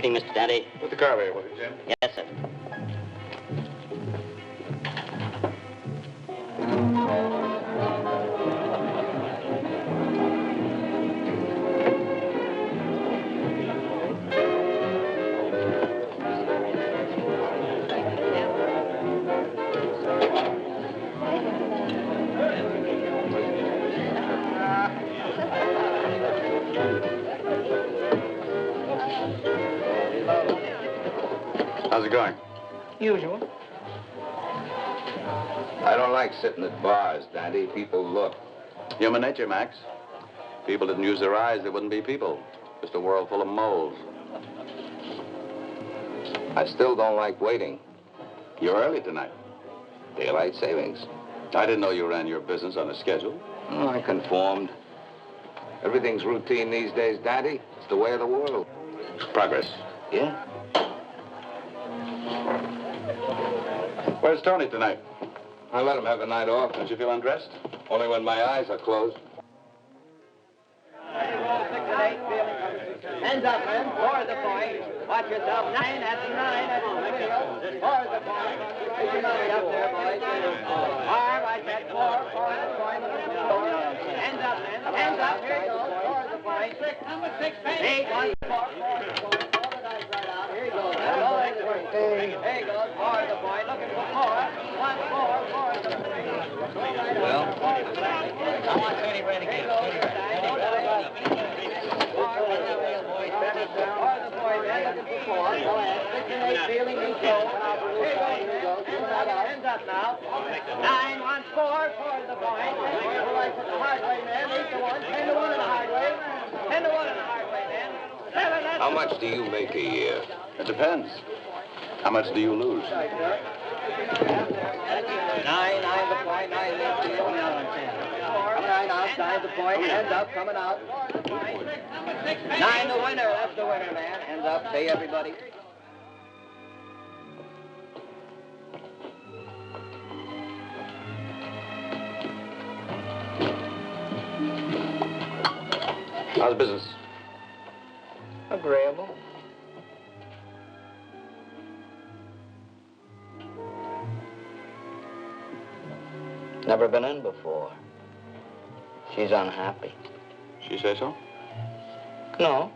Greeting, Mr. Dante. Put the car there, will you, Jim? Yes, sir. How's it going? Usual. I don't like sitting at bars, Dante. People look. Human nature, Max. If people didn't use their eyes, they wouldn't be people. Just a world full of moles. I still don't like waiting. You're early tonight. Daylight savings. I didn't know you ran your business on a schedule. Oh, I conformed. Everything's routine these days, Dante. It's the way of the world. Progress. Yeah? Where's Tony tonight? I let him have a night off. Don't you feel undressed? Only when my eyes are closed. Hands up, man. Four the point. Watch yourself. 9 at the 9 at the wheel. Four the point. Get your money up there, boys. Arm, I said 4 at the point. Hands up, man. Hands up. Here you go. Four the point. Number 6, 8, 1, 4. Here you go. There you go. Four the point. Looking for 4. 1, 4 the point. Well, I want 30 renegades. Feeling control. Hands up now. 9, 1, 4 for the point. The hard way, man. 8 to 1. 10 to 1 in the hard way. 10 to 1 in the hard way, man. 7. how much do you make a year? It depends. How much do you lose? 9, 9 the point. 9 left. 9 outside the point. Hands up. Coming out. 9 the winner. That's the winner, man. Hands up. Pay everybody. How's business? Agreeable. Never been in before. She's unhappy. She say so? No.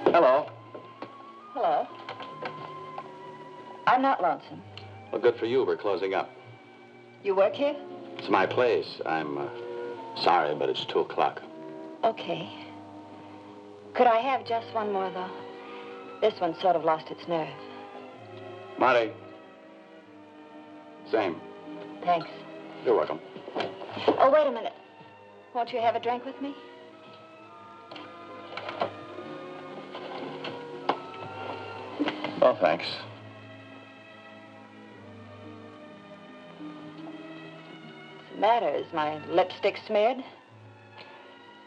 Hello. Hello. I'm not lonesome. Well, good for you. We're closing up. You work here? It's my place. I'm sorry, but it's 2 o'clock. Okay. Could I have just one more, though? This one sort of lost its nerve. Marty. Same. Thanks. You're welcome. Oh, wait a minute. Won't you have a drink with me? Oh, thanks. What's the matter? Is my lipstick smeared?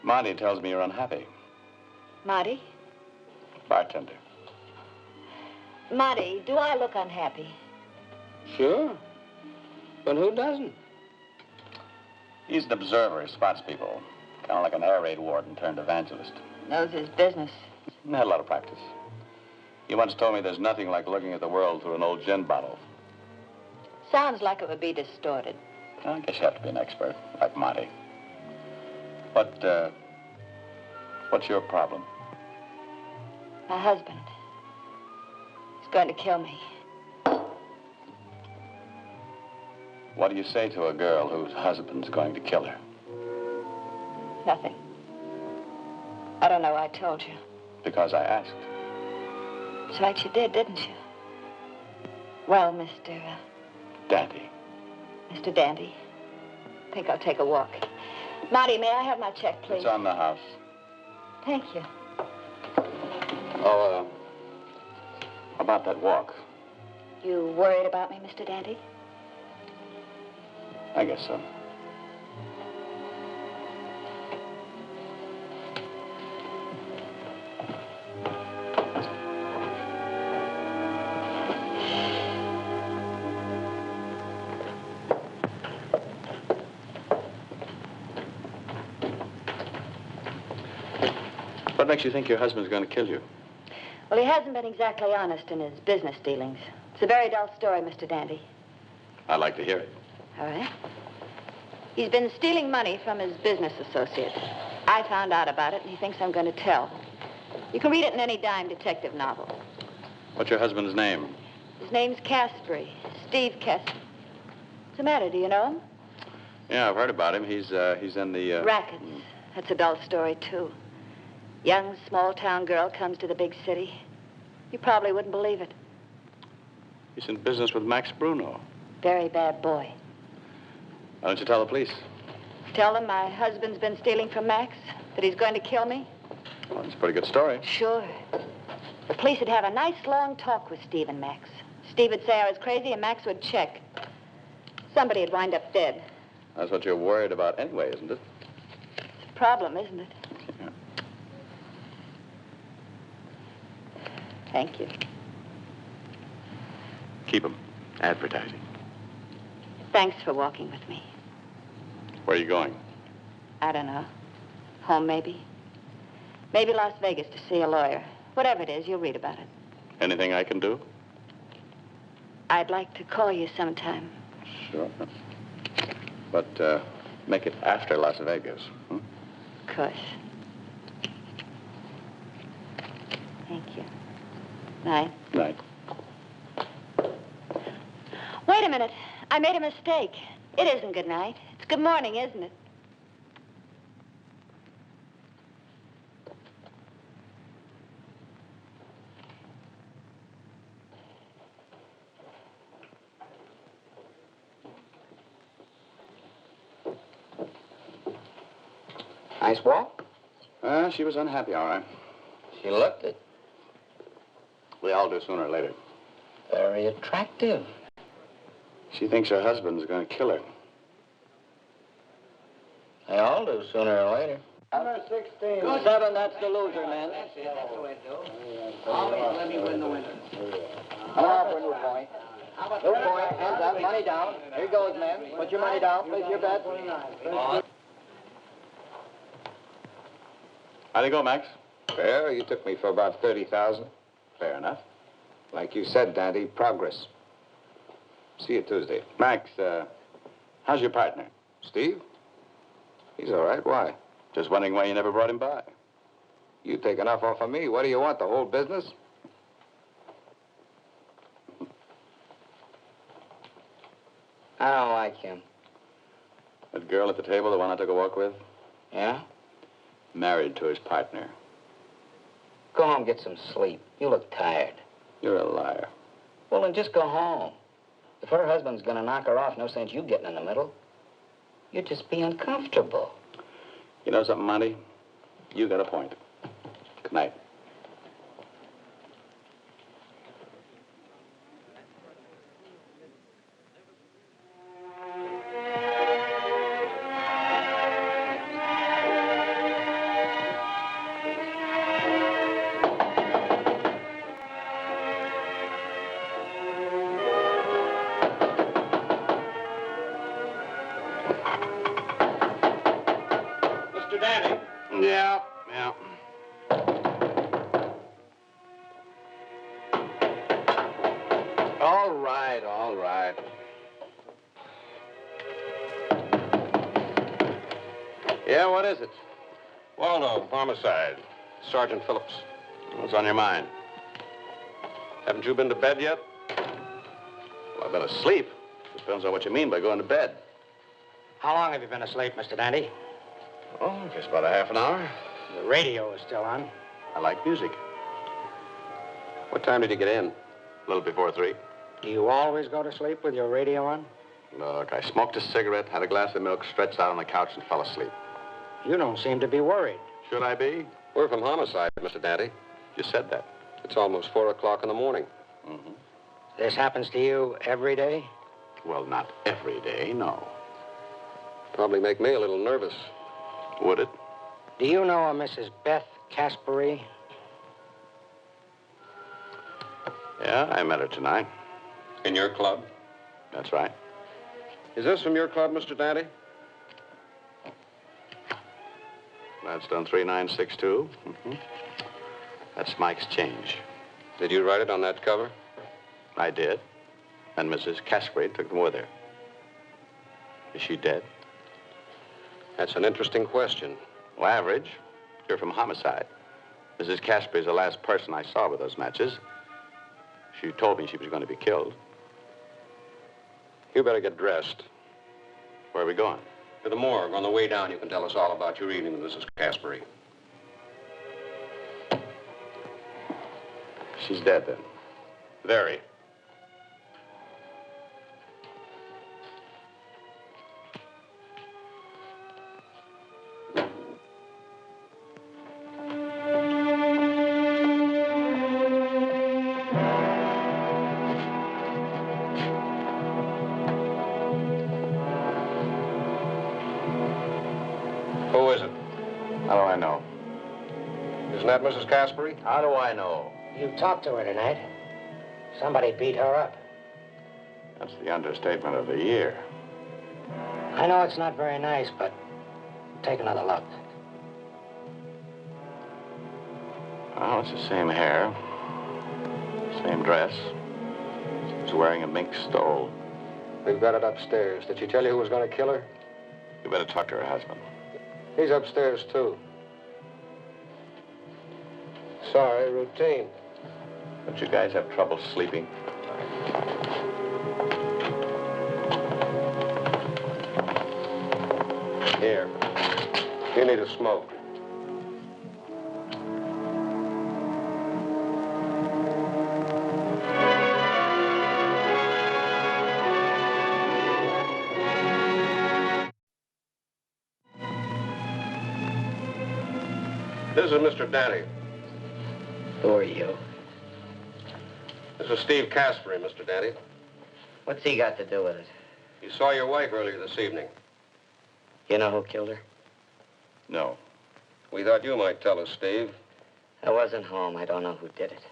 Marty tells me you're unhappy. Marty? Bartender. Marty, do I look unhappy? Sure. But who doesn't? He's an observer. He spots people. Kind of like an air raid warden turned evangelist. Knows his business. He had a lot of practice. He once told me there's nothing like looking at the world through an old gin bottle. Sounds like it would be distorted. I guess you have to be an expert, like Marty. What's your problem? My husband. He's going to kill me. What do you say to a girl whose husband's going to kill her? Nothing. I don't know. I told you. Because I asked. That's right, you did, didn't you? Well, Mr. Dante. Mr. Dante, I think I'll take a walk. Marty, may I have my check, please? It's on the house. Thank you. Oh, about that walk. You worried about me, Mr. Dante? I guess so. What makes you think your husband's going to kill you? Well, he hasn't been exactly honest in his business dealings. It's a very dull story, Mr. Dante. I'd like to hear it. All right. He's been stealing money from his business associates. I found out about it, and he thinks I'm going to tell. You can read it in any dime detective novel. What's your husband's name? His name's Caspery, Steve Caspery. What's the matter? Do you know him? Yeah, I've heard about him. He's in the... Rackets. That's a dull story, too. Young, small-town girl comes to the big city. You probably wouldn't believe it. He's in business with Max Bruno. Very bad boy. Why don't you tell the police? Tell them my husband's been stealing from Max, that he's going to kill me? Well, that's a pretty good story. Sure. The police would have a nice long talk with Steve and Max. Steve would say I was crazy, and Max would check. Somebody would wind up dead. That's what you're worried about anyway, isn't it? It's a problem, isn't it? Yeah. Thank you. Keep him. Advertising. Thanks for walking with me. Where are you going? I don't know. Home, maybe. Maybe Las Vegas to see a lawyer. Whatever it is, you'll read about it. Anything I can do? I'd like to call you sometime. Sure. But make it after Las Vegas. Hmm? Of course. Thank you. Night. Night. Wait a minute. I made a mistake. It isn't good night. It's good morning, isn't it? Nice walk? She was unhappy, all right. She looked it. We all do sooner or later. Very attractive. She thinks her husband's going to kill her. They all do sooner or later. Number 16. 7, that's the loser, man. Always let me win the winner. Come on for a new point. New point, hands up, money down. Here goes, man. Put your money down, place your bet. How'd it go, Max? Fair. You took me for about 30,000. Fair enough. Like you said, Dante, progress. See you Tuesday. Max, how's your partner? Steve? He's all right. Why? Just wondering why you never brought him by. You take enough off of me. What do you want, the whole business? I don't like him. That girl at the table, the one I took a walk with? Yeah? Married to his partner. Go home, get some sleep. You look tired. You're a liar. Well, then just go home. If her husband's gonna knock her off, no sense you getting in the middle. You'd just be uncomfortable. You know something, Monty? You got a point. Good night. Yeah. All right. Yeah, what is it? Waldo, homicide. Sergeant Phillips. What's on your mind? Haven't you been to bed yet? Well, I've been asleep. Depends on what you mean by going to bed. How long have you been asleep, Mr. Dante? Oh, just about a half an hour. The radio is still on. I like music. What time did you get in? A little before 3. Do you always go to sleep with your radio on? Look, I smoked a cigarette, had a glass of milk, stretched out on the couch, and fell asleep. You don't seem to be worried. Should I be? We're from homicide, Mr. Dante. You said that. It's almost 4 o'clock in the morning. Mm-hmm. This happens to you every day? Well, not every day, no. Probably make me a little nervous. Would it? Do you know a Mrs. Beth Caspery? Yeah, I met her tonight. In your club? That's right. Is this from your club, Mr. Dante? That's done 3962. That's Mike's change. Did you write it on that cover? I did. And Mrs. Caspery took them with her. Is she dead? That's an interesting question. Well, average. You're from homicide. Mrs. Caspery's the last person I saw with those matches. She told me she was going to be killed. You better get dressed. Where are we going? To the morgue. On the way down, you can tell us all about your evening with Mrs. Caspery. She's dead, then. Very. Who is it? How do I know? Isn't that Mrs. Caspery? How do I know? You talked to her tonight. Somebody beat her up. That's the understatement of the year. I know it's not very nice, but take another look. Oh, it's the same hair. Same dress. She's wearing a mink stole. We've got it upstairs. Did she tell you who was going to kill her? You better talk to her husband. He's upstairs, too. Sorry, routine. Don't you guys have trouble sleeping? Here. You need a smoke. This is Mr. Dante. Who are you? This is Steve Caspery, Mr. Dante. What's he got to do with it? You saw your wife earlier this evening. You know who killed her? No. We thought you might tell us, Steve. I wasn't home. I don't know who did it.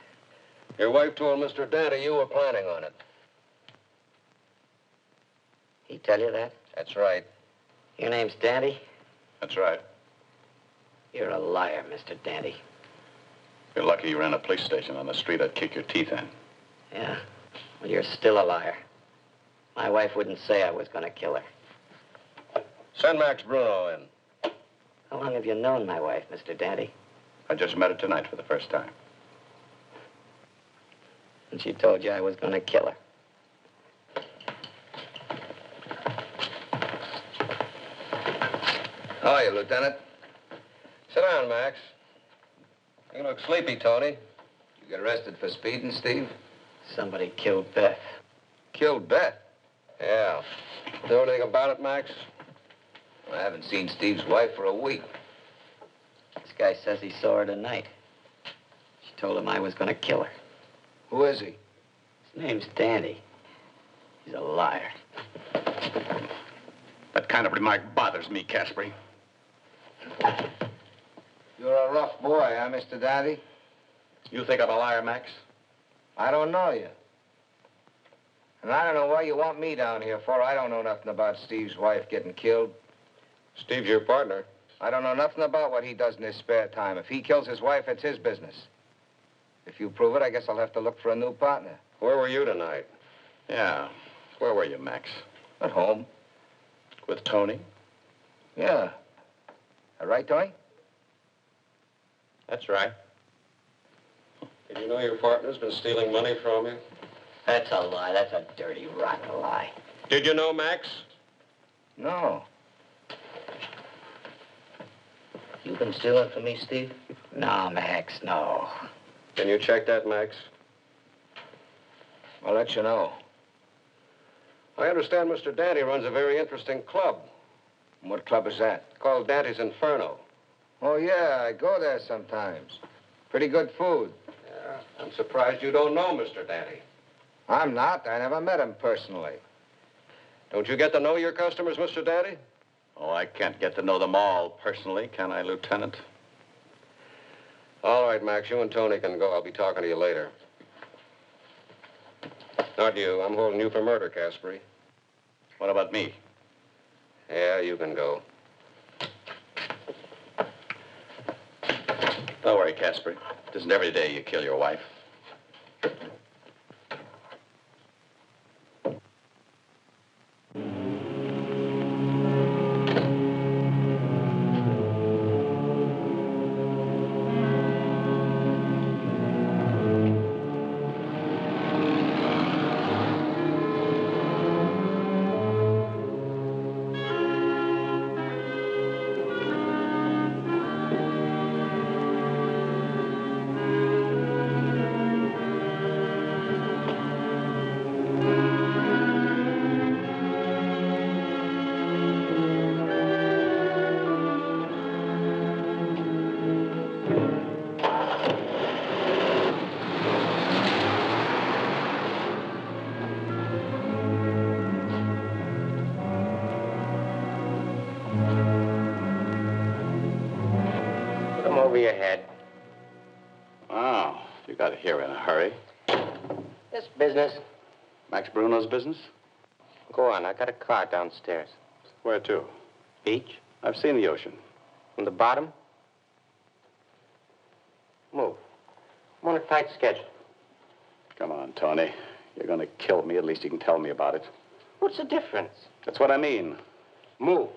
Your wife told Mr. Dante you were planning on it. He tell you that? That's right. Your name's Dante? That's right. You're a liar, Mr. Dante. You're lucky you ran a police station on the street I'd kick your teeth in. Yeah? Well, you're still a liar. My wife wouldn't say I was going to kill her. Send Max Bruno in. How long have you known my wife, Mr. Dante? I just met her tonight for the first time. And she told you I was going to kill her. How are you, Lieutenant? Sit down, Max. You look sleepy, Tony. You get arrested for speeding, Steve? Somebody killed Beth. Killed Beth? Yeah. Know anything about it, Max? I haven't seen Steve's wife for a week. This guy says he saw her tonight. She told him I was going to kill her. Who is he? His name's Dante. He's a liar. That kind of remark bothers me, Caspery. You're a rough boy, huh, Mr. Dante? You think I'm a liar, Max? I don't know you. And I don't know why you want me down here for. I don't know nothing about Steve's wife getting killed. Steve's your partner. I don't know nothing about what he does in his spare time. If he kills his wife, it's his business. If you prove it, I guess I'll have to look for a new partner. Where were you tonight? Yeah. Where were you, Max? At home. With Tony? Yeah. All right, Tony? That's right. Did you know your partner's been stealing money from you? That's a lie. That's a dirty, rotten lie. Did you know, Max? No. You been stealing from me, Steve? No, Max, no. Can you check that, Max? I'll let you know. I understand Mr. Dante runs a very interesting club What club is that? called Dante's Inferno. Oh, yeah, I go there sometimes. Pretty good food. Yeah, I'm surprised you don't know Mr. Dante. I'm not. I never met him personally. Don't you get to know your customers, Mr. Dante? Oh, I can't get to know them all personally, can I, Lieutenant? All right, Max, you and Tony can go. I'll be talking to you later. Not you. I'm holding you for murder, Caspery. What about me? Yeah, you can go. Don't worry, Casper. It isn't every day you kill your wife. Over your head. Oh, you got here in a hurry. This business. Max Bruno's business? Go on, I got a car downstairs. Where to? Beach? I've seen the ocean. From the bottom? Move. I'm on a tight schedule. Come on, Tony. You're going to kill me. At least you can tell me about it. What's the difference? That's what I mean. Move.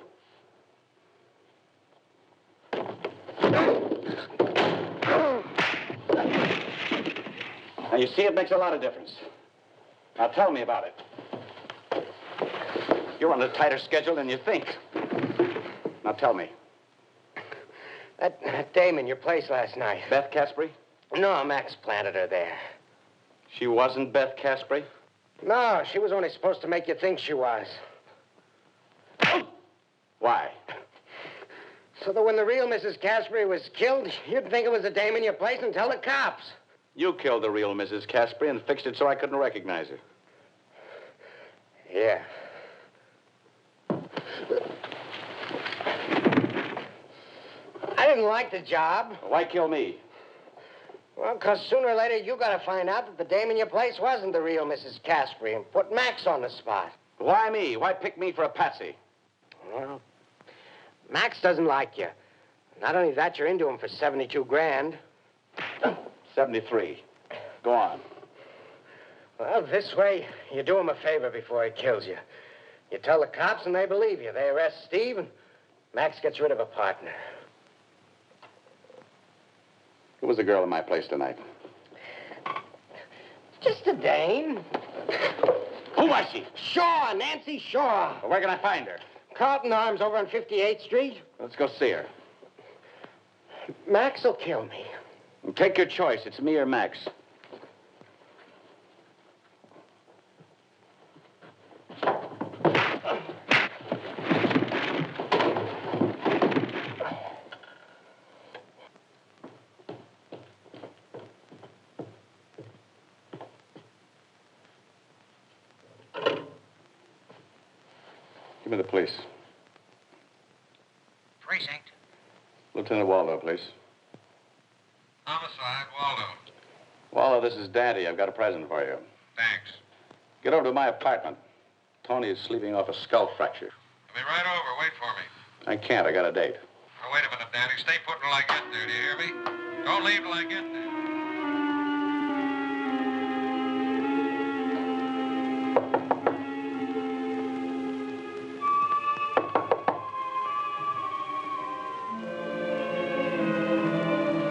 Now, you see, it makes a lot of difference. Now, tell me about it. You're on a tighter schedule than you think. Now, tell me. That dame in your place last night. Beth Caspary? No, Max planted her there. She wasn't Beth Caspary? No, she was only supposed to make you think she was. Why? So that when the real Mrs. Caspary was killed, you'd think it was the dame in your place and tell the cops. You killed the real Mrs. Caspary and fixed it so I couldn't recognize her. Yeah. I didn't like the job. Why kill me? Well, because sooner or later you got to find out that the dame in your place wasn't the real Mrs. Caspary and put Max on the spot. Why me? Why pick me for a patsy? Well, Max doesn't like you. Not only that, you're into him for 72 grand. 73. Go on. Well, this way, you do him a favor before he kills you. You tell the cops and they believe you. They arrest Steve and Max gets rid of a partner. Who was the girl in my place tonight? Just a dame. Who was she? Shaw, Nancy Shaw. Well, where can I find her? Carlton Arms over on 58th Street. Let's go see her. Max will kill me. And take your choice. It's me or Max. Give me the police. Precinct. Lieutenant Waldo, please. Homicide, Waldo. Waldo, this is Daddy. I've got a present for you. Thanks. Get over to my apartment. Tony is sleeping off a skull fracture. I'll be right over. Wait for me. I can't. I got a date. Now, wait a minute, Danny. Stay put until I get there. Do you hear me? Don't leave till I get there.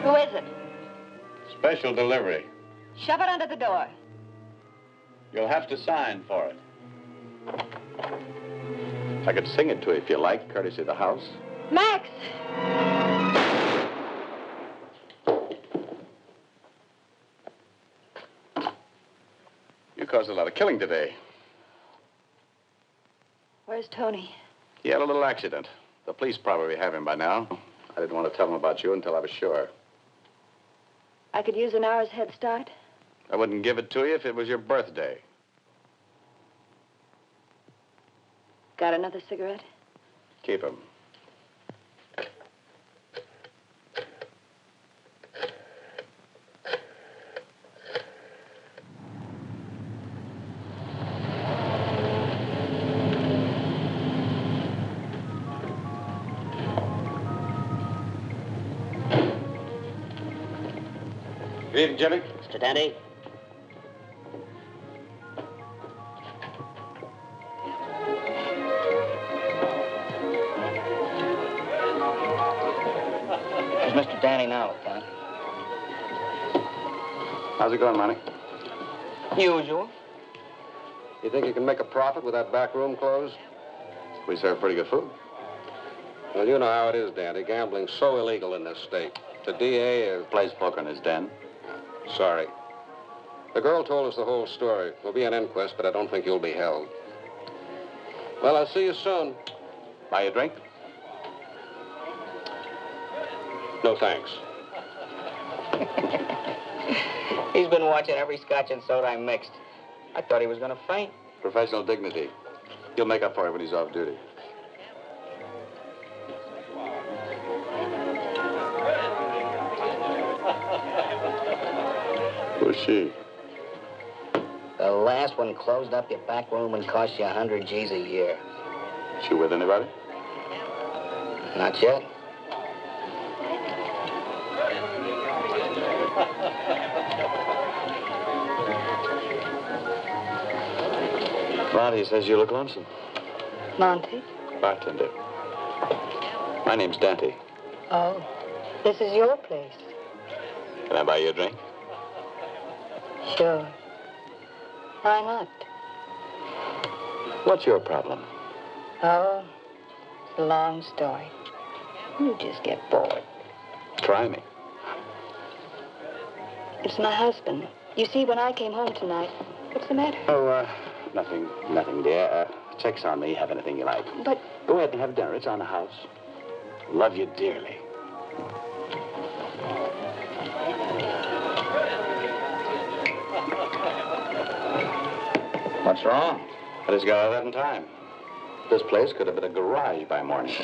Who is it? Special delivery. Shove it under the door. You'll have to sign for it. I could sing it to you if you like, courtesy of the house. Max! You caused a lot of killing today. Where's Tony? He had a little accident. The police probably have him by now. I didn't want to tell them about you until I was sure. I could use an hour's head start. I wouldn't give it to you if it was your birthday. Got another cigarette? Keep him. Good evening, Jimmy. Mr. Dante? Where's Mr. Danny now, Lieutenant? How's it going, Monty? Usual. You think you can make a profit with that back room closed? We serve pretty good food. Well, you know how it is, Dante. Gambling's so illegal in this state. The DA is... Plays poker in his den. Sorry. The girl told us the whole story. There'll be an inquest, but I don't think you'll be held. Well, I'll see you soon. Buy a drink? No, thanks. He's been watching every scotch and soda I mixed. I thought he was going to faint. Professional dignity. He'll make up for it when he's off duty. Who's she? The last one closed up your back room and cost you 100 G's a year. She with anybody? Not yet. Monty says you look lonesome. Monty? Bartender. My name's Dante. Oh, this is your place. Can I buy you a drink? Sure. Why not? What's your problem? Oh, it's a long story. You just get bored. Try me. It's my husband. You see, when I came home tonight, what's the matter? Oh, nothing, dear. Check's on me. Have anything you like. But Go ahead and have dinner. It's on the house. Love you dearly. What's wrong? I just got out of that in time. This place could have been a garage by morning.